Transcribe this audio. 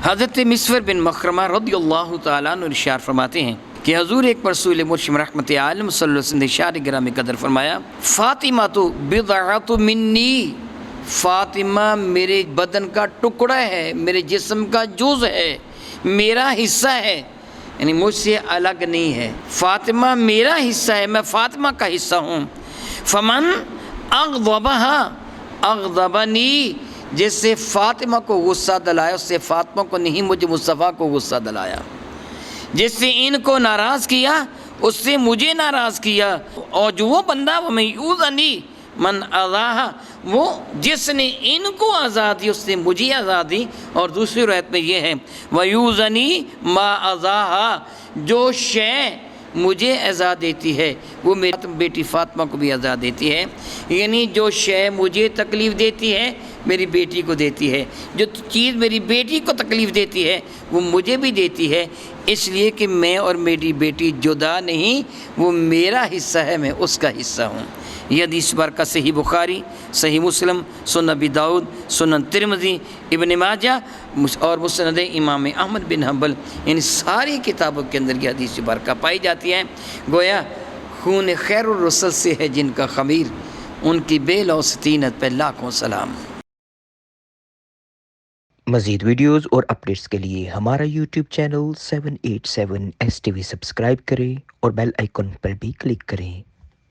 حضرت مسور بن مخرمہ رضی اللہ تعالیٰ عنہ ارشاد فرماتے ہیں کہ حضور ایک رسول مرشد رحمت عالم صلی اللہ علیہ وسلم نے اشارہ گرامی قدر فرمایا، فاطمہ تو بضعۃ منی، فاطمہ میرے بدن کا ٹکڑا ہے، میرے جسم کا جز ہے، میرا حصہ ہے، یعنی مجھ سے الگ نہیں ہے۔ فاطمہ میرا حصہ ہے، میں فاطمہ کا حصہ ہوں۔ فمن اغضبہا اغضبنی، جس سے فاطمہ کو غصہ دلایا اس سے فاطمہ کو نہیں، مجھے مصطفیٰ کو غصہ دلایا۔ جس سے ان کو ناراض کیا اس سے مجھے ناراض کیا۔ اور جو وہ بندہ وہ میں یوزنی من اذاہا، وہ جس نے ان کو آزاد دی اس نے مجھے آزاد دی۔ اور دوسری روایت میں یہ ہے وَيُوزَنِي مَا أَذَاهَا، جو شے مجھے اذا دیتی ہے وہ میری بیٹی فاطمہ کو بھی اذا دیتی ہے، یعنی جو شے مجھے تکلیف دیتی ہے میری بیٹی کو دیتی ہے، جو چیز میری بیٹی کو تکلیف دیتی ہے وہ مجھے بھی دیتی ہے، اس لیے کہ میں اور میری بیٹی جدا نہیں، وہ میرا حصہ ہے، میں اس کا حصہ ہوں۔ یہ حدیث برکہ صحیح بخاری، صحیح مسلم، سنن ابی داؤد، سنن ترمذی، ابن ماجہ اور مسند امام احمد بن حنبل، ان ساری کتابوں کے اندر یہ حدیث برکہ پائی جاتی ہے۔ گویا خون خیر الرسل سے ہے جن کا خمیر، ان کی بے لوث طینت پہ لاکھوں سلام۔ مزید ویڈیوز اور اپڈیٹس کے لیے ہمارا یوٹیوب چینل 787 STV سبسکرائب کریں اور بیل آئیکن پر بھی کلک کریں۔